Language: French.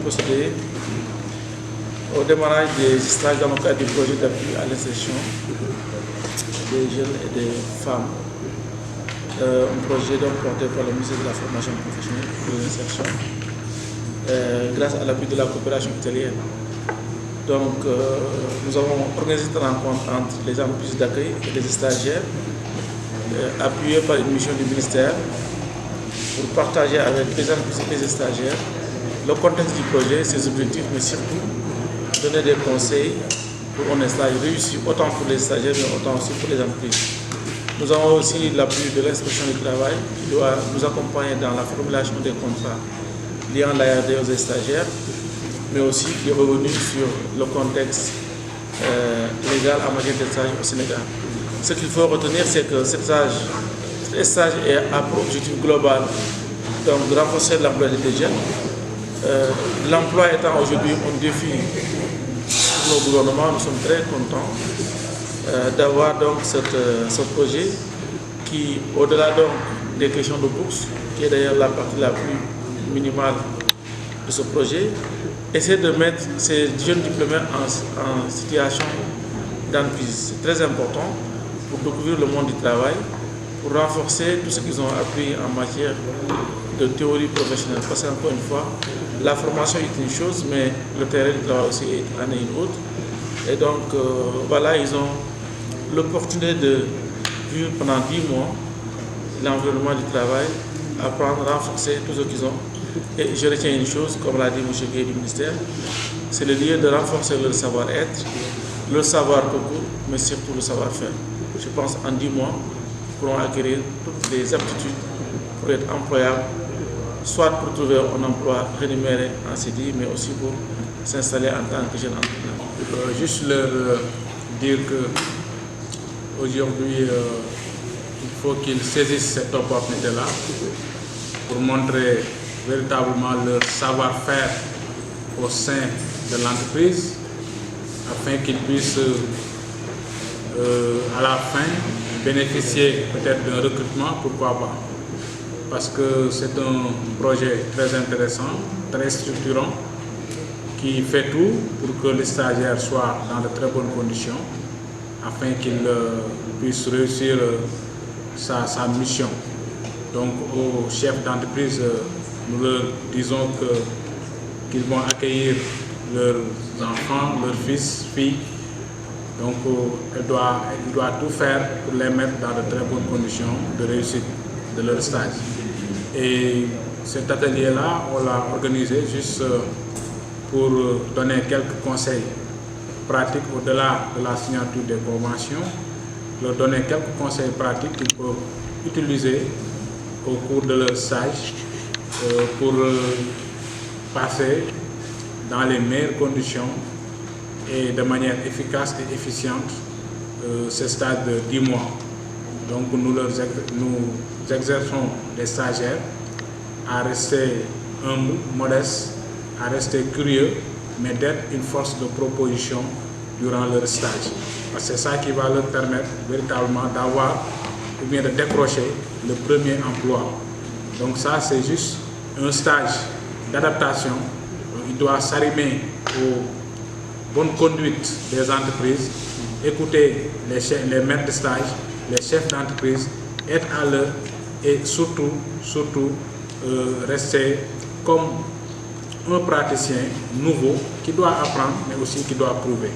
procéder au démarrage des stages dans le cadre du projet d'appui à l'insertion des jeunes et des femmes. Un projet donc porté par le ministère de la Formation professionnelle et de l'insertion grâce à l'appui de la coopération italienne. Donc nous avons organisé cette rencontre entre les entreprises d'accueil et les stagiaires appuyés par une mission du ministère pour partager avec les entreprises et les stagiaires le contexte du projet, ses objectifs, mais surtout donner des conseils pour un stage réussi autant pour les stagiaires mais autant aussi pour les entreprises. Nous avons aussi l'appui de l'inspection du travail qui doit nous accompagner dans la formulation des contrats liant l'ARD aux stagiaires, mais aussi qui est revenu sur le contexte légal en matière de stage au Sénégal. Ce qu'il faut retenir, c'est que ce stage est à pour objectif global donc de renforcer l'emploi des jeunes. L'emploi étant aujourd'hui un défi pour nos gouvernements, nous sommes très contents d'avoir donc ce projet qui, au-delà donc des questions de bourse, qui est d'ailleurs la partie la plus minimale de ce projet, essaie de mettre ces jeunes diplômés en situation d'entreprise. C'est très important pour découvrir le monde du travail, pour renforcer tout ce qu'ils ont appris en matière de théorie professionnelle. Parce qu'encore une fois, la formation est une chose, mais le terrain du travail aussi en est une autre. Et donc, voilà, ils ont l'opportunité de vivre pendant 10 mois l'environnement du travail, apprendre, renforcer tout ce qu'ils ont. Et je retiens une chose, comme l'a dit M. Gueye du ministère, c'est le lieu de renforcer leur savoir-être, leur savoir-concours, mais surtout le savoir-faire. Je pense en 10 mois, ils pourront acquérir toutes les aptitudes pour être employables, soit pour trouver un emploi rémunéré en CDI, mais aussi pour s'installer en tant que jeune entrepreneur. Juste leur dire que aujourd'hui, il faut qu'ils saisissent cette opportunité-là pour montrer véritablement leur savoir-faire au sein de l'entreprise, afin qu'ils puissent à la fin bénéficier peut-être d'un recrutement, pourquoi pas. Parce que c'est un projet très intéressant, très structurant, qui fait tout pour que les stagiaires soient dans de très bonnes conditions, afin qu'ils puissent réussir sa mission. Donc aux chefs d'entreprise, nous leur disons qu'ils vont accueillir leurs enfants, leurs fils, filles. Donc ils doivent tout faire pour les mettre dans de très bonnes conditions de réussite de leur stage. Et cet atelier-là, on l'a organisé juste pour donner quelques conseils pratiques au-delà de la signature des conventions, leur donner quelques conseils pratiques qu'ils peuvent utiliser au cours de leur stage pour passer dans les meilleures conditions et de manière efficace et efficiente ce stage de 10 mois. Donc nous exerçons les stagiaires à rester humbles, modestes, à rester curieux, mais d'être une force de proposition durant leur stage. Parce que c'est ça qui va leur permettre véritablement d'avoir ou bien de décrocher le premier emploi. Donc ça, c'est juste un stage d'adaptation. Il doit s'arrimer aux bonnes conduites des entreprises, écouter les maîtres de stage, les chefs d'entreprise, être à l'heure et surtout rester comme un praticien nouveau qui doit apprendre mais aussi qui doit prouver.